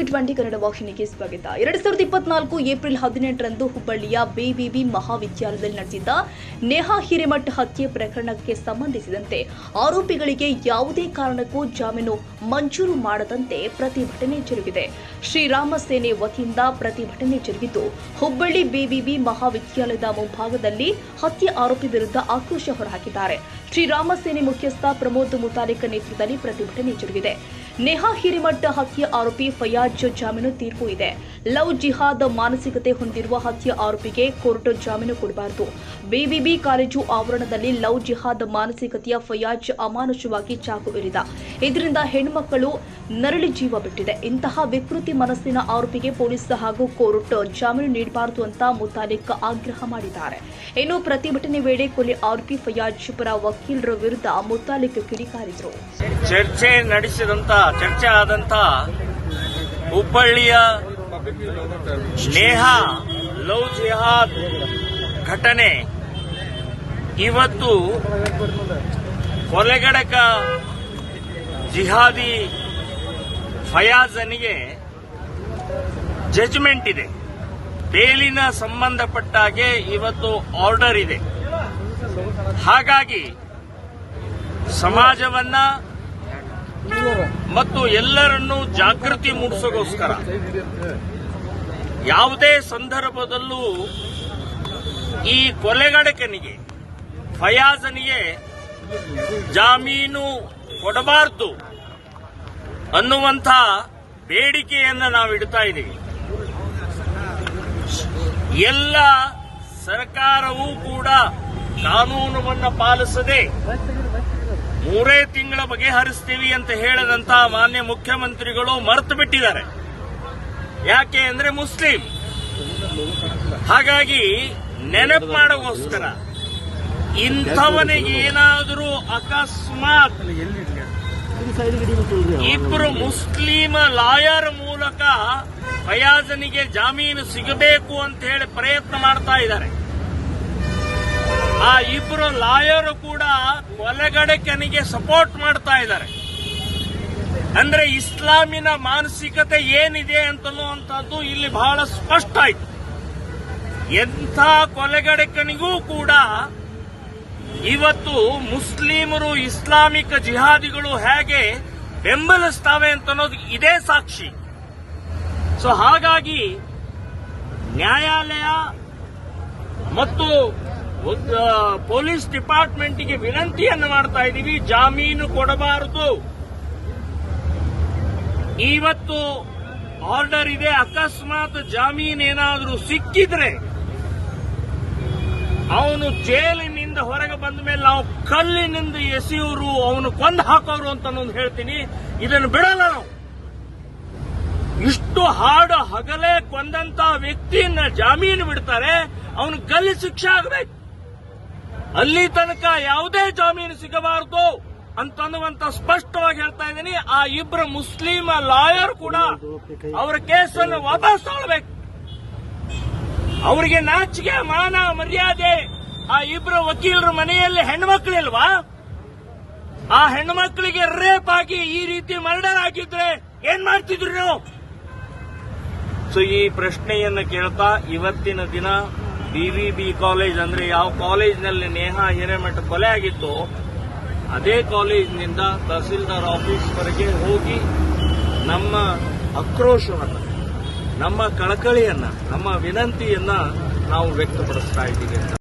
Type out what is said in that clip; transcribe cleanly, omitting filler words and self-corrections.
T20 Kannada ವಾಹಿನಿಗೆ ಸ್ವಾಗತ. 2024 April 18ರಂದು ಹುಬ್ಬಳ್ಳಿಯ ಬಿಬಿಬಿ ಮಹಾವಿದ್ಯಾಲಯದಲ್ಲಿ ನಡೆದಿದ್ದ ನೇಹಾ ಹಿರೇಮಠ್ ಹತ್ಯೆ ಪ್ರಕರಣಕ್ಕೆ ಸಂಬಂಧಿಸಿದಂತೆ ಆರೋಪಿಗಳಿಗೆ ಯಾವುದೇ ಕಾರಣಕ್ಕೂ ಜಾಮೀನು ಮಂಜೂರು ಮಾಡದಂತೆ ಪ್ರತಿಭಟನೆ ಜರುಗಿದೆ. ಶ್ರೀರಾಮ ಸೇನೆ ವತಿಯಿಂದ ಪ್ರತಿಭಟನೆ ಜರುಗಿದ್ದು, ಹುಬ್ಬಳ್ಳಿ ಬಿಬಿಬಿ ಮಹಾವಿದ್ಯಾಲಯದ ಮುಂಭಾಗದಲ್ಲಿ ಹತ್ಯೆ ಆರೋಪಿ ವಿರುದ್ಧ ಆಕ್ರೋಶ ಹೊರಹಾಕಿದ್ದಾರೆ. ಶ್ರೀರಾಮ ಸೇನೆ ಮುಖ್ಯಸ್ಥ ಪ್ರಮೋದ್ ಮುತಾಲಿಕ್ ನೇತೃತ್ವದಲ್ಲಿ ಪ್ರತಿಭಟನೆ ಜರುಗಿದೆ. ನೇಹಾ ಹಿರೇಮಠ್ ಹತ್ಯೆ ಆರೋಪಿ ಫಯಾಜ್ ಜಾಮೀನು ತೀರ್ಪು ಇದೆ. ಲವ್ ಜಿಹಾದ್ ಮಾನಸಿಕತೆ ಹೊಂದಿರುವ ಹತ್ಯೆ ಆರೋಪಿಗೆ ಕೋರ್ಟ್ ಜಾಮೀನು ಕೊಡಬಾರದು. ಬಿಬಿಬಿ ಕಾಲೇಜು ಆವರಣದಲ್ಲಿ ಲವ್ ಜಿಹಾದ್ ಮಾನಸಿಕತೆಯ ಫಯಾಜ್ ಅಮಾನುಷವಾಗಿ ಚಾಕು ಇರಿದ. ಇದರಿಂದ ಹೆಣ್ಮಕ್ಕಳು ನರಳಿ ಜೀವ ಬಿಟ್ಟಿದೆ. ಇಂತಹ ವಿಕೃತಿ ಮನಸ್ಸಿನ ಆರೋಪಿಗೆ ಪೊಲೀಸ್ ಹಾಗೂ ಕೋರ್ಟ್ ಜಾಮೀನು ನೀಡಬಾರದು ಅಂತ ಮುತಾಲಿಕ್ ಆಗ್ರಹ ಮಾಡಿದ್ದಾರೆ. ಇನ್ನು ಪ್ರತಿಭಟನೆ ವೇಳೆ ಕೊಲೆ ಆರೋಪಿ ಫಯಾಜ್ ಪರ ವಕೀಲರ ವಿರುದ್ಧ ಮುತಾಲಿಕ್ ಕಿಡಿಕಾರಿದರು. ಚರ್ಚೆ ಆದಂತ ಹುಬ್ಬಳ್ಳಿಯ ನೇಹಾ ಲವ್ ಜಿಹಾದ್ ಘಟನೆ ಇವತ್ತು ಕೊಲೆಗಡಕ ಜಿಹಾದಿ ಫಯಾಜನಿಗೆ ಜಜ್ಮೆಂಟ್ ಇದೆ. ಬೇಲಿನ ಸಂಬಂಧಪಟ್ಟಾಗೆ ಇವತ್ತು ಆರ್ಡರ್ ಇದೆ. ಹಾಗಾಗಿ ಸಮಾಜವನ್ನ ಮತ್ತು ಎಲ್ಲರನ್ನೂ ಜಾಗೃತಿ ಮೂಡಿಸೋಗೋಸ್ಕರ ಯಾವುದೇ ಸಂದರ್ಭದಲ್ಲೂ ಈ ಕೊಲೆಗಡಕನಿಗೆ ಫಯಾಜನಿಗೆ ಜಾಮೀನು ಕೊಡಬಾರದು ಅನ್ನುವಂಥ ಬೇಡಿಕೆಯನ್ನು ನಾವು ಇಡ್ತಾ ಇದ್ದೀವಿ. ಎಲ್ಲ ಸರ್ಕಾರವೂ ಕೂಡ ಕಾನೂನನ್ನು ಪಾಲಿಸದೆ 3 ತಿಂಗಳ ಬಗೆಹರಿಸ್ತೀವಿ ಅಂತ ಹೇಳದಂತ ಮಾನ್ಯ ಮುಖ್ಯಮಂತ್ರಿಗಳು ಮರೆತು ಬಿಟ್ಟಿದ್ದಾರೆ. ಯಾಕೆ ಅಂದ್ರೆ ಮುಸ್ಲಿಂ. ಹಾಗಾಗಿ ನೆನಪು ಮಾಡೋಗೋಸ್ಕರ ಇಂಥವನಿಗೆ ಏನಾದರೂ ಅಕಸ್ಮಾತ್ ಇಬ್ಬರು ಮುಸ್ಲಿಂ ಲಾಯರ್ ಮೂಲಕ ಫಯಾಜನಿಗೆ ಜಾಮೀನು ಸಿಗಬೇಕು ಅಂತ ಹೇಳಿ ಪ್ರಯತ್ನ ಮಾಡ್ತಾ ಇದ್ದಾರೆ. ಆ ಇಬ್ಬರು ಲಾಯರ್ ಕೂಡ ಕೊಲೆಗಡಕನಿಗೆ ಸಪೋರ್ಟ್ ಮಾಡ್ತಾ ಇದ್ದಾರೆ. ಅಂದ್ರೆ ಇಸ್ಲಾಮಿನ ಮಾನಸಿಕತೆ ಏನಿದೆ ಅಂತನ್ನುವಂಥದ್ದು ಇಲ್ಲಿ ಬಹಳ ಸ್ಪಷ್ಟ ಆಯ್ತು. ಎಂಥ ಕೊಲೆಗಡಕನಿಗೂ ಕೂಡ ಇವತ್ತು ಮುಸ್ಲಿಮರು ಇಸ್ಲಾಮಿಕ ಜಿಹಾದಿಗಳು ಹೇಗೆ ಬೆಂಬಲಿಸ್ತಾವೆ ಅಂತನ್ನೋದು ಇದೇ ಸಾಕ್ಷಿ. ಸೊ ಹಾಗಾಗಿ ನ್ಯಾಯಾಲಯ ಮತ್ತು ಪೊಲೀಸ್ ಡಿಪಾರ್ಟ್ಮೆಂಟ್ಗೆ ವಿನಂತಿಯನ್ನು ಮಾಡ್ತಾ ಇದ್ದೀವಿ, ಜಾಮೀನು ಕೊಡಬಾರದು. ಇವತ್ತು ಆರ್ಡರ್ ಇದೆ. ಅಕಸ್ಮಾತ್ ಜಾಮೀನು ಏನಾದರೂ ಸಿಕ್ಕಿದ್ರೆ ಅವನು ಜೈಲಿನಿಂದ ಹೊರಗೆ ಬಂದ ಮೇಲೆ ನಾವು ಕಲ್ಲಿನಿಂದ ಎಸೆಯೋರು, ಅವನು ಕೊಂದು ಹಾಕೋರು ಅಂತ ನಾನು ಹೇಳ್ತೀನಿ. ಇದನ್ನು ಬಿಡಲ್ಲ ನಾವು. ಇಷ್ಟು ಹಾಡು ಹಗಲೇ ಕೊಂದಂತ ವ್ಯಕ್ತಿಯನ್ನ ಜಾಮೀನು ಬಿಡ್ತಾರೆ, ಅವನು ಗಲ್ಲಿ ಶಿಕ್ಷೆ ಆಗಬೇಕು. ಅಲ್ಲಿ ತನಕ ಯಾವುದೇ ಜಾಮೀನು ಸಿಗಬಾರದು ಅಂತನ್ನುವಂತ ಸ್ಪಷ್ಟವಾಗಿ ಹೇಳ್ತಾ ಇದ್ದೀನಿ. ಆ ಇಬ್ಬರು ಮುಸ್ಲಿಂ ಲಾಯರ್ ಕೂಡ ಅವರ ಕೇಸನ್ನು ವಾಪಸ್ ತಗೊಳ್ಬೇಕು. ಅವರಿಗೆ ನಾಚಿಕೆ ಮಾನ ಮರ್ಯಾದೆ. ಆ ಇಬ್ಬರು ವಕೀಲರ ಮನೆಯಲ್ಲಿ ಹೆಣ್ಮಕ್ಳಿಲ್ವಾ? ಆ ಹೆಣ್ಮಕ್ಳಿಗೆ ರೇಪ್ ಆಗಿ ಈ ರೀತಿ ಮರ್ಡರ್ ಆಗಿದ್ರೆ ಏನ್ ಮಾಡ್ತಿದ್ರು ನೀವು? ಸೊ ಈ ಪ್ರಶ್ನೆಯನ್ನು ಕೇಳ್ತಾ ಇವತ್ತಿನ ದಿನ ಬಿಬಿಬಿ ಕಾಲೇಜ್ ಅಂದ್ರೆ ಯಾವ ಕಾಲೇಜಿನಲ್ಲಿ ನೇಹಾ ಹಿರೇಮಠ್ ಕೊಲೆ ಆಗಿತ್ತು ಅದೇ ಕಾಲೇಜಿನಿಂದ ತಹಸೀಲ್ದಾರ್ ಆಫೀಸ್ವರೆಗೆ ಹೋಗಿ ನಮ್ಮ ಆಕ್ರೋಶವನ್ನು, ನಮ್ಮ ಕಳಕಳಿಯನ್ನ, ನಮ್ಮ ವಿನಂತಿಯನ್ನ ನಾವು ವ್ಯಕ್ತಪಡಿಸ್ತಾ ಇದ್ದೀವಿ ಅಂತ